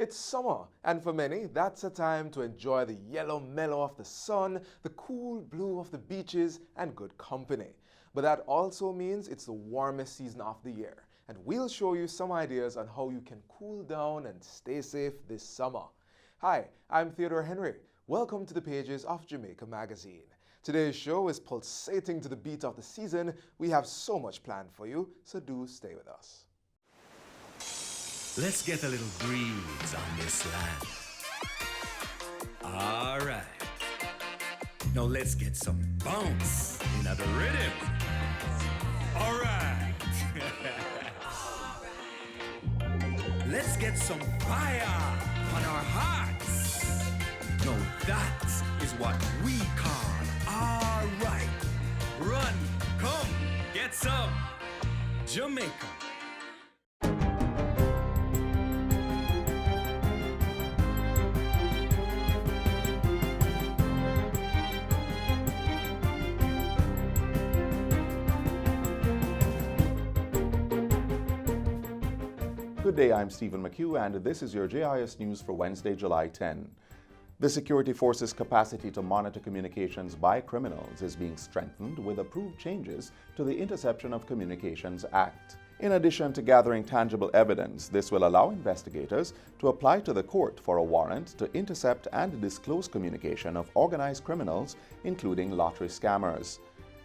It's summer, and for many, that's a time to enjoy the yellow mellow of the sun, the cool blue of the beaches, and good company. But that also means it's the warmest season of the year, and we'll show you some ideas on how you can cool down and stay safe this summer. Hi, I'm Theodore Henry. Welcome to the pages of Jamaica Magazine. Today's show is pulsating to the beat of the season. We have so much planned for you, so do stay with us. Let's get a little breeze on this land. All right. Now let's get some bounce in the rhythm. All right. Let's get some fire on our hearts. Now that is what we call all right. Run, come, get some Jamaica. Good day, I'm Stephen McHugh, and this is your JIS News for Wednesday, July 10. The security force's capacity to monitor communications by criminals is being strengthened with approved changes to the Interception of Communications Act. In addition to gathering tangible evidence, this will allow investigators to apply to the court for a warrant to intercept and disclose communication of organized criminals, including lottery scammers.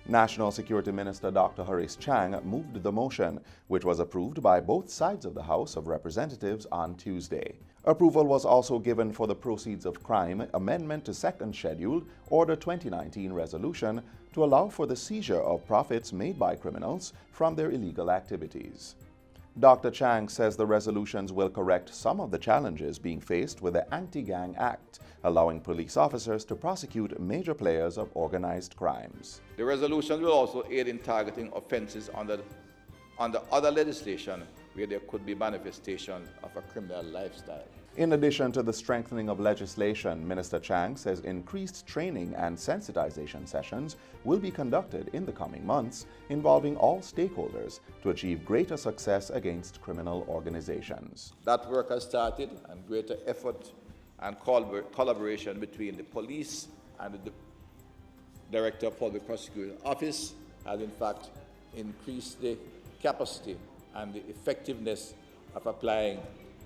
National Security Minister Dr. Horace Chang moved the motion, which was approved by both sides of the House of Representatives on Tuesday. Approval was also given for the Proceeds of Crime Amendment to Second Schedule, Order 2019 Resolution, to allow for the seizure of profits made by criminals from their illegal activities. Dr. Chang says the resolutions will correct some of the challenges being faced with the Anti-Gang Act, allowing police officers to prosecute major players of organized crimes. The resolution will also aid in targeting offenses under other legislation where there could be manifestations of a criminal lifestyle. In addition to the strengthening of legislation, Minister Chang says increased training and sensitization sessions will be conducted in the coming months, involving all stakeholders to achieve greater success against criminal organizations. That work has started, and greater effort and collaboration between the police and the Director of Public Prosecutor's Office has in fact increased the capacity and the effectiveness of applying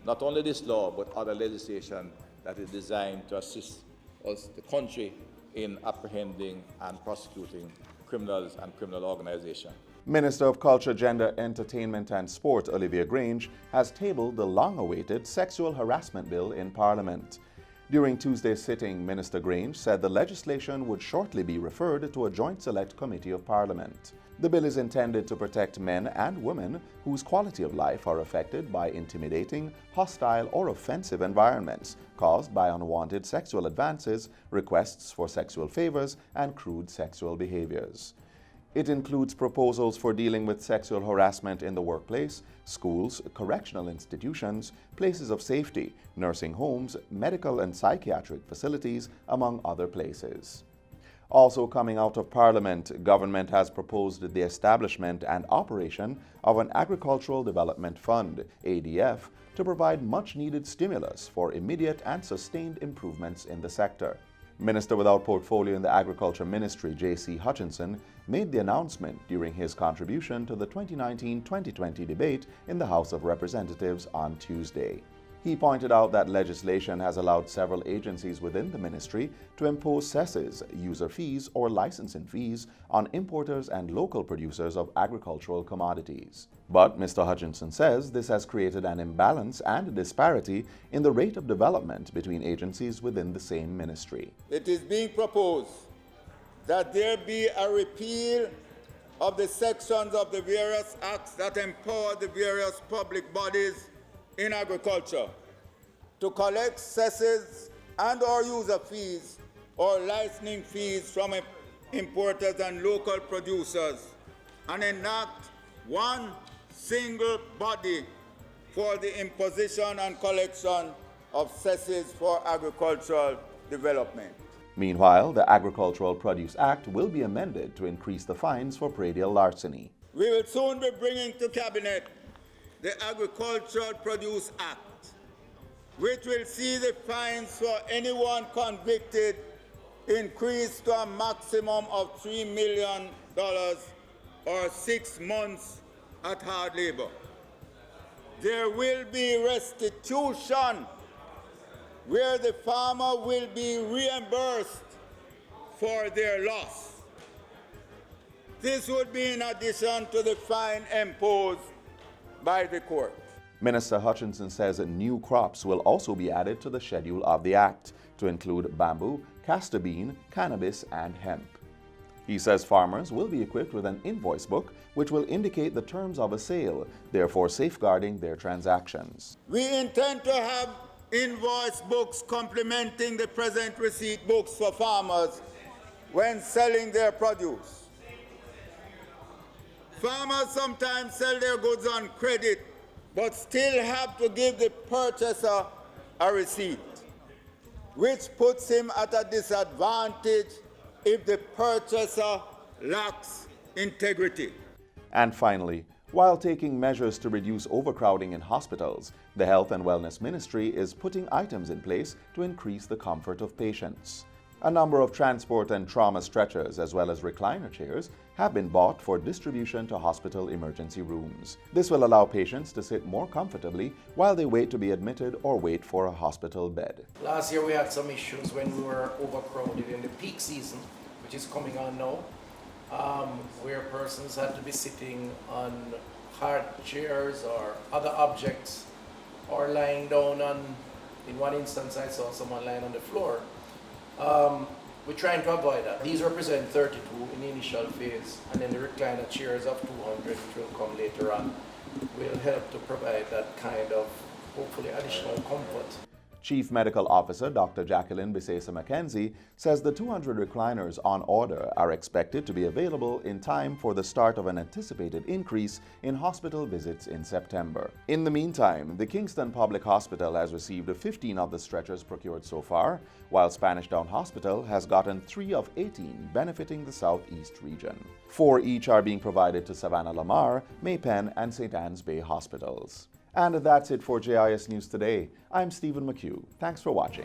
not only this law but other legislation that is designed to assist us, the country, in apprehending and prosecuting criminals and criminal organizations. Minister of Culture, Gender, Entertainment and Sport, Olivia Grange, has tabled the long-awaited Sexual Harassment Bill in Parliament. During Tuesday's sitting, Minister Grange said the legislation would shortly be referred to a joint select committee of Parliament. The bill is intended to protect men and women whose quality of life are affected by intimidating, hostile, or offensive environments caused by unwanted sexual advances, requests for sexual favors, and crude sexual behaviors. It includes proposals for dealing with sexual harassment in the workplace, schools, correctional institutions, places of safety, nursing homes, medical and psychiatric facilities, among other places. Also coming out of Parliament, government has proposed the establishment and operation of an Agricultural Development Fund, ADF, to provide much-needed stimulus for immediate and sustained improvements in the sector. Minister without portfolio in the Agriculture Ministry, J.C. Hutchinson, made the announcement during his contribution to the 2019-2020 debate in the House of Representatives on Tuesday. He pointed out that legislation has allowed several agencies within the ministry to impose cesses, user fees, or licensing fees on importers and local producers of agricultural commodities. But Mr. Hutchinson says this has created an imbalance and a disparity in the rate of development between agencies within the same ministry. It is being proposed that there be a repeal of the sections of the various acts that empower the various public bodies in agriculture to collect cesses and or user fees or licensing fees from importers and local producers, and enact one single body for the imposition and collection of cesses for agricultural development. Meanwhile, the Agricultural Produce Act will be amended to increase the fines for praedial larceny. We will soon be bringing to Cabinet the Agricultural Produce Act, which will see the fines for anyone convicted increased to a maximum of $3 million or 6 months at hard labor. There will be restitution where the farmer will be reimbursed for their loss. This would be in addition to the fine imposed by the court. Minister Hutchinson says that new crops will also be added to the schedule of the Act to include bamboo, castor bean, cannabis, and hemp. He says farmers will be equipped with an invoice book which will indicate the terms of a sale, therefore safeguarding their transactions. We intend to have invoice books complementing the present receipt books for farmers when selling their produce. Farmers sometimes sell their goods on credit, but still have to give the purchaser a receipt, which puts him at a disadvantage if the purchaser lacks integrity. And finally, while taking measures to reduce overcrowding in hospitals, the Health and Wellness Ministry is putting items in place to increase the comfort of patients. A number of transport and trauma stretchers as well as recliner chairs have been bought for distribution to hospital emergency rooms. This will allow patients to sit more comfortably while they wait to be admitted or wait for a hospital bed. Last year we had some issues when we were overcrowded in the peak season, which is coming on now, where persons had to be sitting on hard chairs or other objects or lying down on, in one instance I saw someone lying on the floor. We're trying to avoid that. These represent 32 in the initial phase, and then the recliner chairs of 200, which will come later on, will help to provide that kind of, hopefully, additional comfort. Chief Medical Officer Dr. Jacqueline Bisesa-McKenzie says the 200 recliners on order are expected to be available in time for the start of an anticipated increase in hospital visits in September. In the meantime, the Kingston Public Hospital has received 15 of the stretchers procured so far, while Spanish Down Hospital has gotten 3 of 18, benefiting the Southeast region. 4 each are being provided to Savannah Lamar, Maypen, and St. Anne's Bay hospitals. And that's it for JIS News Today. I'm Stephen McHugh. Thanks for watching.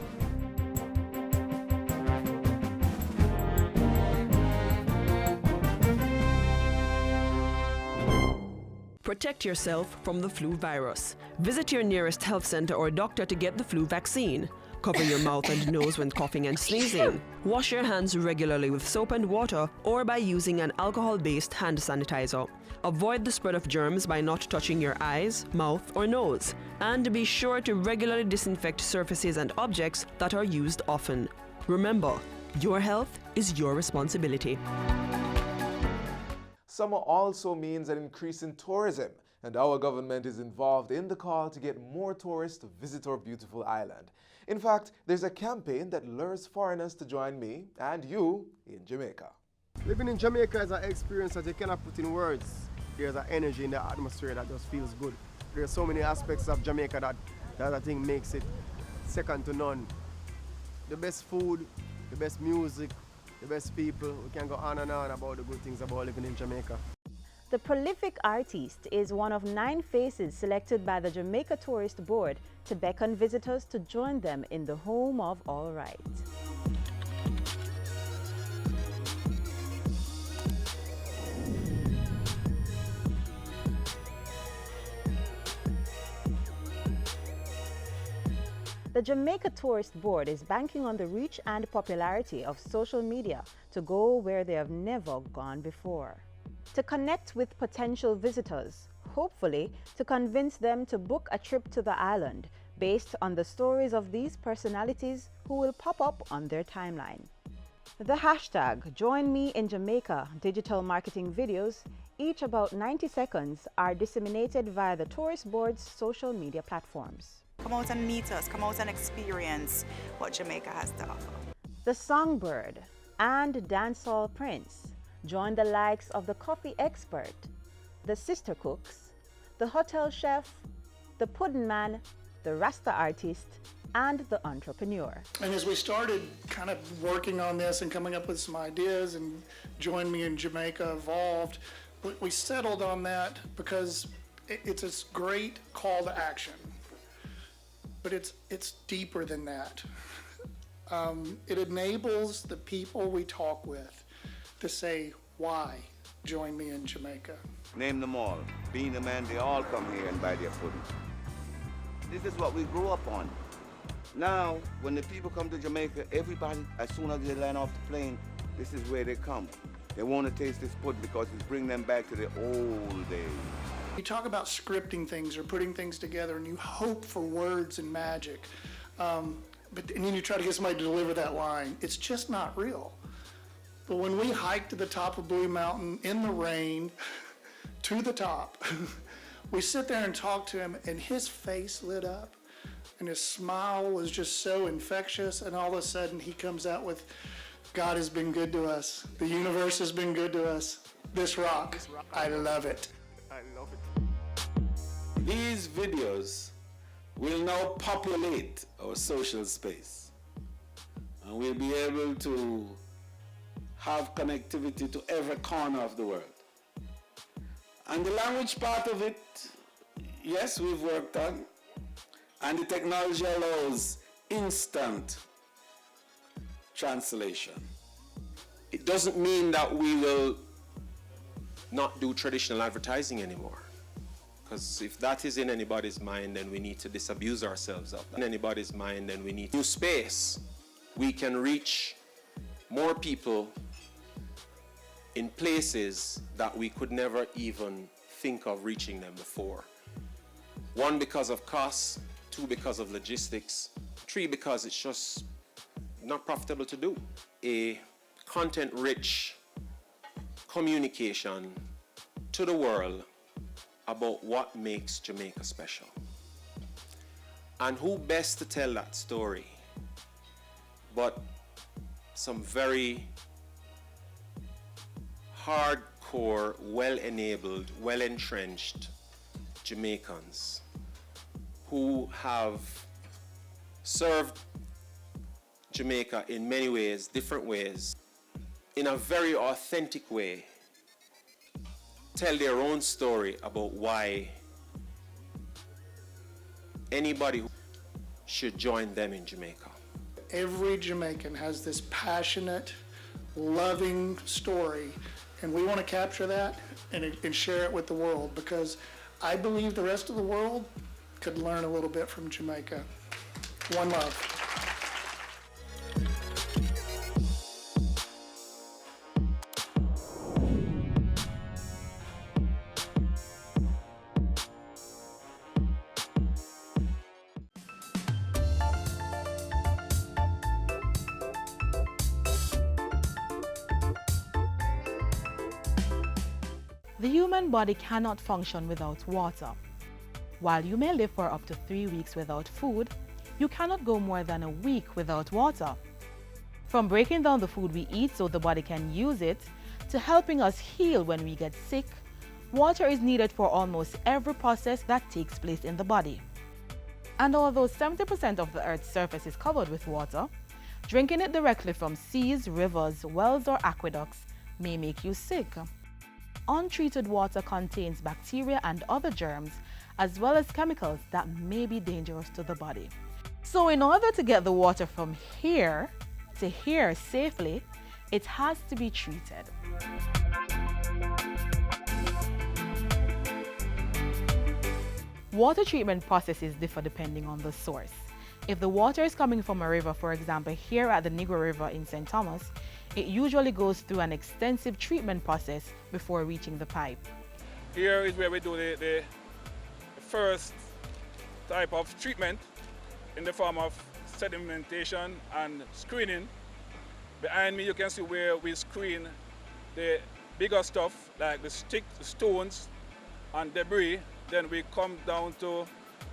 Protect yourself from the flu virus. Visit your nearest health center or doctor to get the flu vaccine. Cover your mouth and nose when coughing and sneezing. Wash your hands regularly with soap and water or by using an alcohol-based hand sanitizer. Avoid the spread of germs by not touching your eyes, mouth, or nose. And be sure to regularly disinfect surfaces and objects that are used often. Remember, your health is your responsibility. Summer also means an increase in tourism, and our government is involved in the call to get more tourists to visit our beautiful island. In fact, there's a campaign that lures foreigners to join me and you in Jamaica. Living in Jamaica is an experience that you cannot put in words. There's an energy in the atmosphere that just feels good. There are so many aspects of Jamaica that I think makes it second to none. The best food, the best music, the best people. We can go on and on about the good things about living in Jamaica. The prolific artist is one of 9 faces selected by the Jamaica Tourist Board to beckon visitors to join them in the home of all right. The Jamaica Tourist Board is banking on the reach and popularity of social media to go where they have never gone before. To connect with potential visitors, hopefully to convince them to book a trip to the island based on the stories of these personalities who will pop up on their timeline. The hashtag Join Me in Jamaica digital marketing videos, each about 90 seconds, are disseminated via the Tourist Board's social media platforms. Come out and meet us, come out and experience what Jamaica has to offer. The Songbird and Dancehall Prince join the likes of the coffee expert, the sister cooks, the hotel chef, the pudding man, the Rasta artist, and the entrepreneur. And as we started kind of working on this and coming up with some ideas, and Join Me in Jamaica evolved, we settled on that because it's a great call to action. but it's deeper than that. It enables the people we talk with to say, why join me in Jamaica? Name them all. Being a man, they all come here and buy their pudding. This is what we grew up on. Now, when the people come to Jamaica, everybody, as soon as they land off the plane, this is where they come. They want to taste this pudding because it's bringing them back to the old days. You talk about scripting things or putting things together and you hope for words and magic. But then you try to get somebody to deliver that line. It's just not real. But when we hiked to the top of Blue Mountain in the rain, to the top, we sit there and talk to him and his face lit up and his smile was just so infectious, and all of a sudden he comes out with, God has been good to us. The universe has been good to us. This rock, I love it. I love it. These videos will now populate our social space, and we'll be able to have connectivity to every corner of the world. And the language part of it, yes, we've worked on, and the technology allows instant translation. It doesn't mean that we will not do traditional advertising anymore. Because if that is in anybody's mind, then we need to disabuse ourselves of that. In anybody's mind, then we need new space. We can reach more people in places that we could never even think of reaching them before. 1, because of costs, 2, because of logistics, 3, because it's just not profitable to do. A content-rich communication to the world about what makes Jamaica special. And who best to tell that story but some very hardcore, well-enabled, well-entrenched Jamaicans who have served Jamaica in many ways, different ways, in a very authentic way, tell their own story about why anybody should join them in Jamaica. Every Jamaican has this passionate, loving story, and we want to capture that and share it with the world, because I believe the rest of the world could learn a little bit from Jamaica. One love. The human body cannot function without water. While you may live for up to 3 weeks without food, you cannot go more than a week without water. From breaking down the food we eat so the body can use it, to helping us heal when we get sick, water is needed for almost every process that takes place in the body. And although 70% of the Earth's surface is covered with water, drinking it directly from seas, rivers, wells, or aqueducts may make you sick. Untreated water contains bacteria and other germs, as well as chemicals that may be dangerous to the body. So in order to get the water from here to here safely, it has to be treated. Water treatment processes differ depending on the source. If the water is coming from a river, for example here at the Negro River in St. Thomas, it usually goes through an extensive treatment process before reaching the pipe. Here is where we do the first type of treatment in the form of sedimentation and screening. Behind me you can see where we screen the bigger stuff like the sticks, the stones and debris. Then we come down to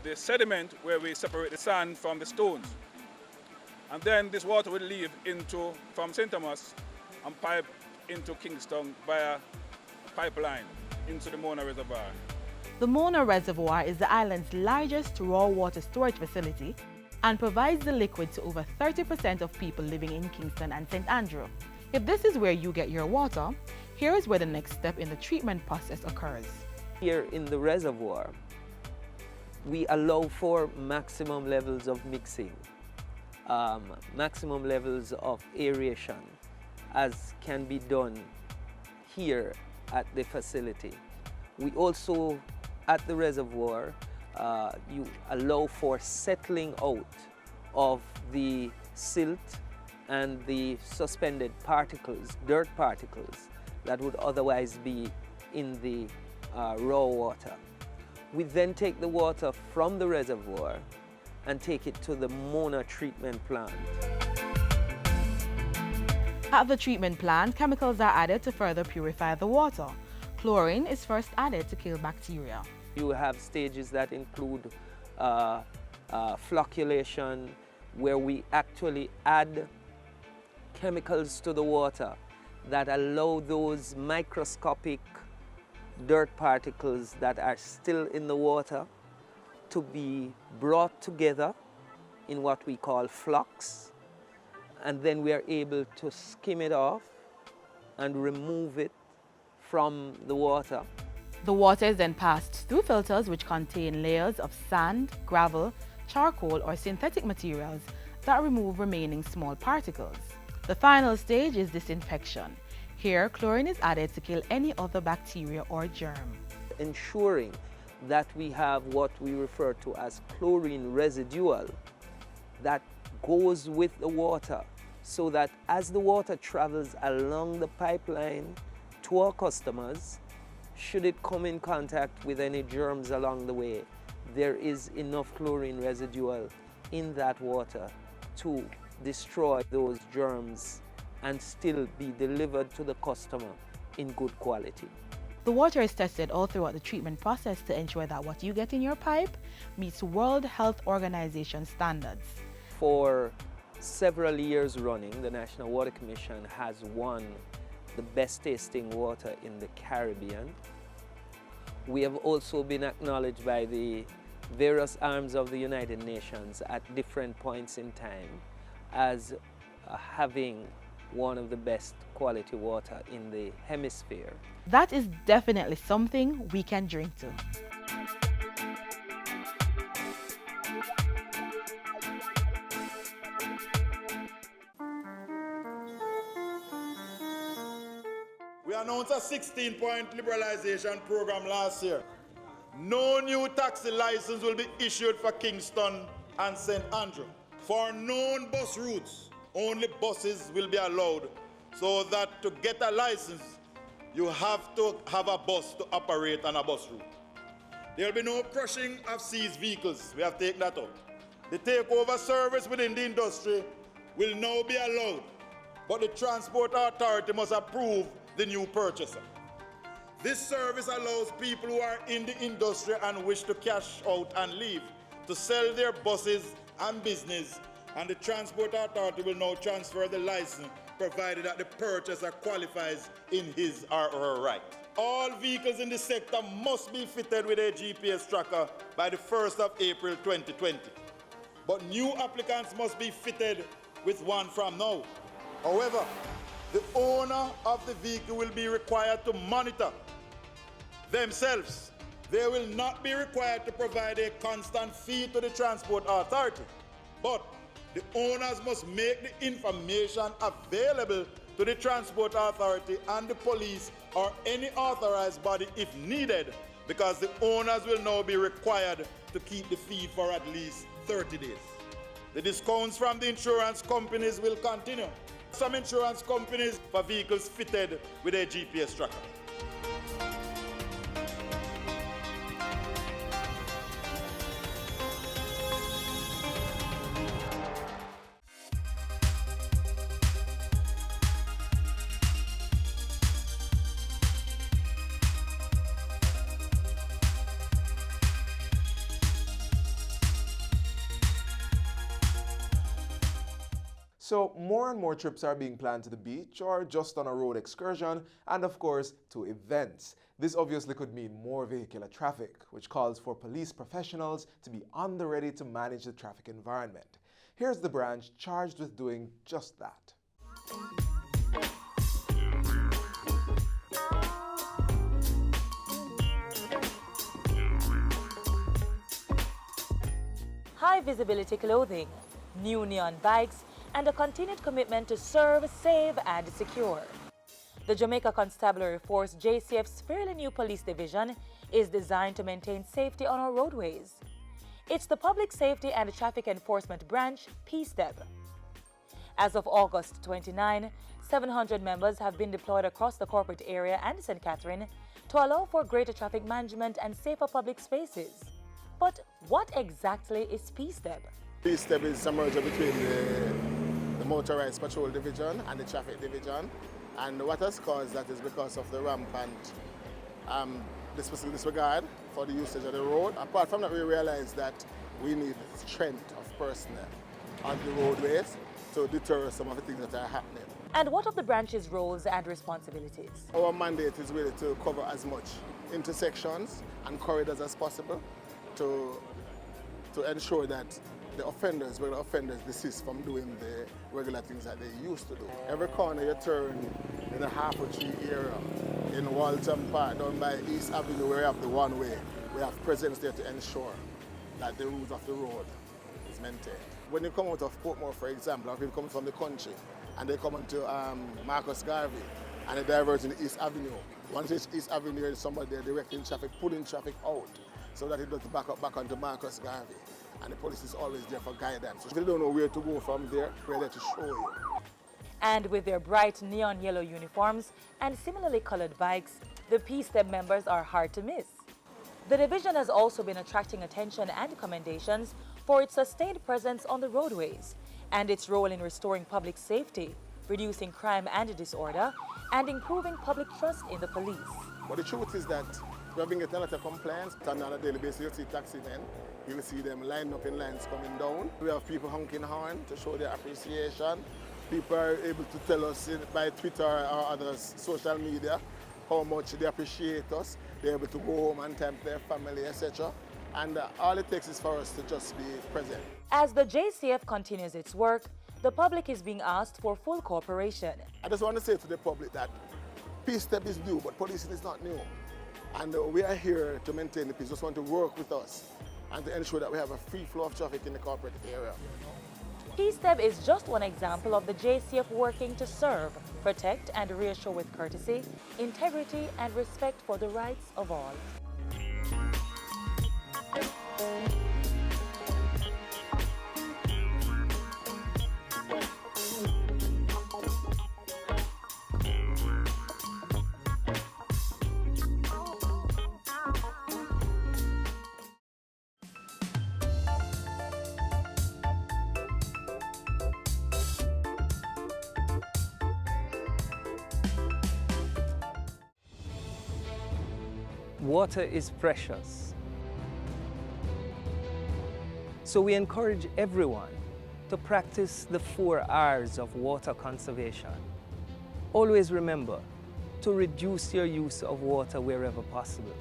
the sediment where we separate the sand from the stones. And then this water will leave from St. Thomas and pipe into Kingston via pipeline into the Mona Reservoir. The Mona Reservoir is the island's largest raw water storage facility and provides the liquid to over 30% of people living in Kingston and St. Andrew. If this is where you get your water, here is where the next step in the treatment process occurs. Here in the reservoir, we allow for maximum levels of mixing, maximum levels of aeration, as can be done here at the facility. We also, at the reservoir, you allow for settling out of the silt and the suspended particles, dirt particles, that would otherwise be in the raw water. We then take the water from the reservoir and take it to the Mona treatment plant. At the treatment plant, chemicals are added to further purify the water. Chlorine is first added to kill bacteria. You have stages that include flocculation, where we actually add chemicals to the water that allow those microscopic dirt particles that are still in the water to be brought together in what we call flocks, and then we are able to skim it off and remove it from the water. The water is then passed through filters which contain layers of sand, gravel, charcoal or synthetic materials that remove remaining small particles. The final stage is disinfection. Here, chlorine is added to kill any other bacteria or germ. Ensuring that we have what we refer to as chlorine residual that goes with the water, so that as the water travels along the pipeline to our customers, should it come in contact with any germs along the way, there is enough chlorine residual in that water to destroy those germs and still be delivered to the customer in good quality. The water is tested all throughout the treatment process to ensure that what you get in your pipe meets World Health Organization standards. For several years running, the National Water Commission has won the best tasting water in the Caribbean. We have also been acknowledged by the various arms of the United Nations at different points in time as having one of the best quality water in the hemisphere. That is definitely something we can drink to. We announced a 16-point liberalization program last year. No new taxi license will be issued for Kingston and St. Andrew. For known bus routes, only buses will be allowed, so that to get a license, you have to have a bus to operate on a bus route. There will be no crushing of seized vehicles. We have taken that out. The takeover service within the industry will now be allowed, but the Transport Authority must approve the new purchaser. This service allows people who are in the industry and wish to cash out and leave to sell their buses and business, and the Transport Authority will now transfer the license provided that the purchaser qualifies in his or her right. All vehicles in the sector must be fitted with a GPS tracker by the 1st of April 2020. But new applicants must be fitted with one from now. However, the owner of the vehicle will be required to monitor themselves. They will not be required to provide a constant fee to the Transport Authority, but the owners must make the information available to the Transport Authority and the police or any authorized body if needed, because the owners will now be required to keep the fee for at least 30 days. The discounts from the insurance companies will continue. Some insurance companies for vehicles fitted with a GPS tracker. So more and more trips are being planned to the beach or just on a road excursion, and of course to events. This obviously could mean more vehicular traffic, which calls for police professionals to be on the ready to manage the traffic environment. Here's the branch charged with doing just that. high visibility clothing, new neon bikes, and a continued commitment to serve, save, and secure. The Jamaica Constabulary Force JCF's fairly new police division is designed to maintain safety on our roadways. It's the Public Safety and Traffic Enforcement Branch, PSTEB. As of August 29, 700 members have been deployed across the corporate area and St. Catherine to allow for greater traffic management and safer public spaces. But what exactly is PSTEB? PSTEB is a merger between the Motorized Patrol Division and the Traffic Division. And what has caused that is because of the rampant disregard for the usage of the road. Apart from that, we realize that we need strength of personnel on the roadways to deter some of the things that are happening. And what of the branch's roles and responsibilities? Our mandate is really to cover as much intersections and corridors as possible to ensure that the offenders, regular offenders, desist from doing the regular things that they used to do. Every corner you turn in the Half-a-Tree area, in Walton Park, down by East Avenue, where we have the one-way, we have presence there to ensure that the rules of the road is maintained. When you come out of Portmore, for example, or people coming from the country, and they come into Marcus Garvey, and they diverge into East Avenue. Once it's East Avenue, there's somebody there directing traffic, pulling traffic out, so that it doesn't back up back onto Marcus Garvey. And the police is always there for guidance. So if you don't know where to go from there, we're there to show you. And with their bright neon yellow uniforms and similarly colored bikes, the PSTEB members are hard to miss. The division has also been attracting attention and commendations for its sustained presence on the roadways and its role in restoring public safety, reducing crime and disorder, and improving public trust in the police. But the truth is that we have been getting a lot of complaints. On a daily basis, you'll see taxi men. You will see them lined up in lines coming down. We have people honking horn to show their appreciation. People are able to tell us by Twitter or other social media how much they appreciate us. They're able to go home on time to their family, etc. And all it takes is for us to just be present. As the JCF continues its work, the public is being asked for full cooperation. I just want to say to the public that PSTEB is new, but policing is not new. And we are here to maintain the peace. Just want to work with us and to ensure that we have a free flow of traffic in the corporate area. PSTEB is just one example of the JCF working to serve, protect, and reassure with courtesy, integrity, and respect for the rights of all. Water is precious. So we encourage everyone to practice the 4 R's of water conservation. Always remember to reduce your use of water wherever possible.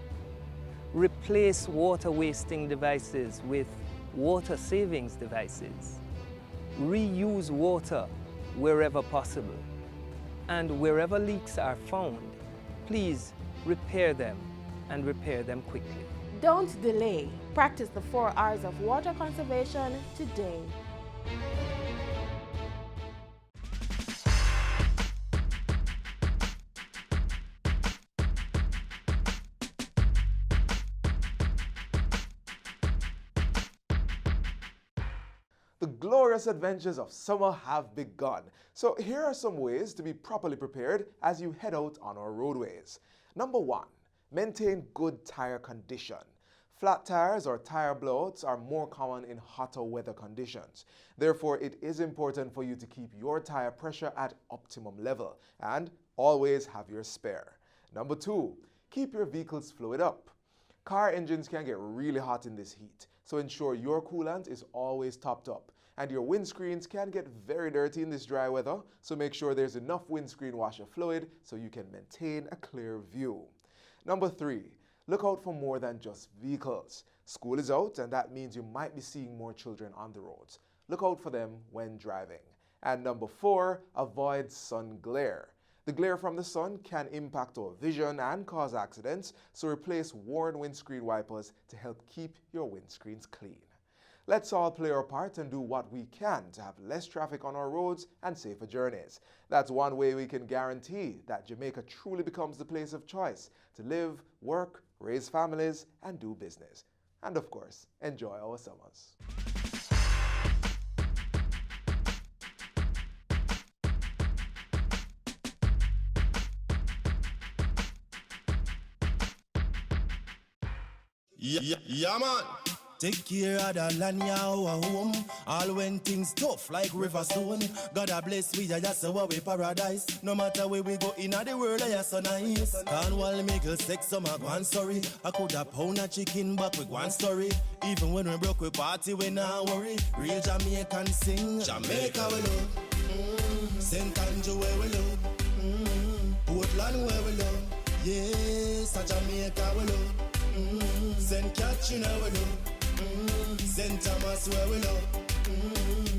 Replace water wasting devices with water savings devices. Reuse water wherever possible. And wherever leaks are found, please repair them and repair them quickly. Don't delay. Practice the 4 R's of water conservation today. The glorious adventures of summer have begun. So here are some ways to be properly prepared as you head out on our roadways. Number 1. Maintain good tire condition. Flat tires or tire blowouts are more common in hotter weather conditions. Therefore, it is important for you to keep your tire pressure at optimum level and always have your spare. Number 2, keep your vehicle's fluid up. Car engines can get really hot in this heat, so ensure your coolant is always topped up. And your windscreens can get very dirty in this dry weather, so make sure there's enough windscreen washer fluid so you can maintain a clear view. Number 3, look out for more than just vehicles. School is out, and that means you might be seeing more children on the roads. Look out for them when driving. And number 4, avoid sun glare. The glare from the sun can impact our vision and cause accidents, so replace worn windscreen wipers to help keep your windscreens clean. Let's all play our part and do what we can to have less traffic on our roads and safer journeys. That's one way we can guarantee that Jamaica truly becomes the place of choice to live, work, raise families, and do business. And of course, enjoy our summers. Yeah, man. Take care of the land, our home. All when things tough like river stone. God a bless we, just our way paradise. No matter where we go in the world, I so nice. Cornwall make a sex, some a one story. I could have pound a chicken back with one story. Even when we broke we party, we not worry. Real Jamaican sing. Jamaica we love. St. Andrew where we love. Portland where we love. Yes, a Jamaica we love. St. Catherine where we love. St. Thomas where we love.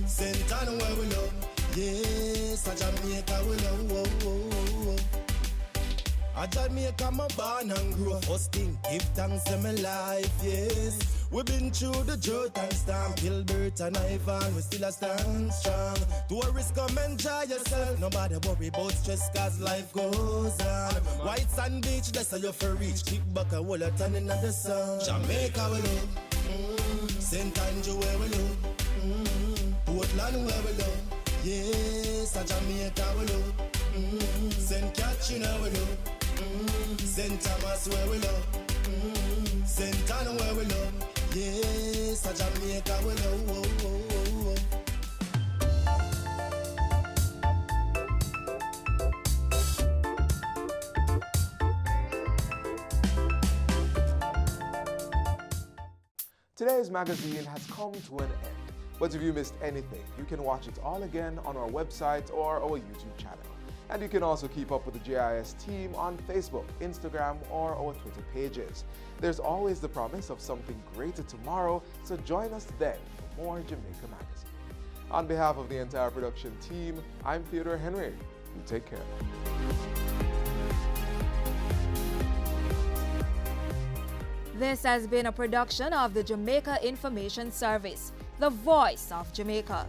St. Anne where we love. Yes, a Jamaica we love. Whoa, whoa, whoa. A Jamaica my born and grow. First thing, give thanks to my life, yes. We've been through the drought and storm. Gilbert and Ivan, we still a stand strong. Tourists come enjoy yourself. Nobody worry about stress cause life goes on. White sand beach, that's how you for reach. Kick back a wall of turning at the sun. Jamaica we love. St. Andrew where we love. Portland where we love. Yes, a Jamaica we love. St. Catherine where we love. St. Thomas where we love. St. Anne where we love. Yes, a Jamaica we love. Whoa, whoa, whoa, whoa. Today's magazine has come to an end, but if you missed anything, you can watch it all again on our website or our YouTube channel. And you can also keep up with the JIS team on Facebook, Instagram, or our Twitter pages. There's always the promise of something greater tomorrow, so join us then for more Jamaica Magazine. On behalf of the entire production team, I'm Theodore Henry. You take care. This has been a production of the Jamaica Information Service, the voice of Jamaica.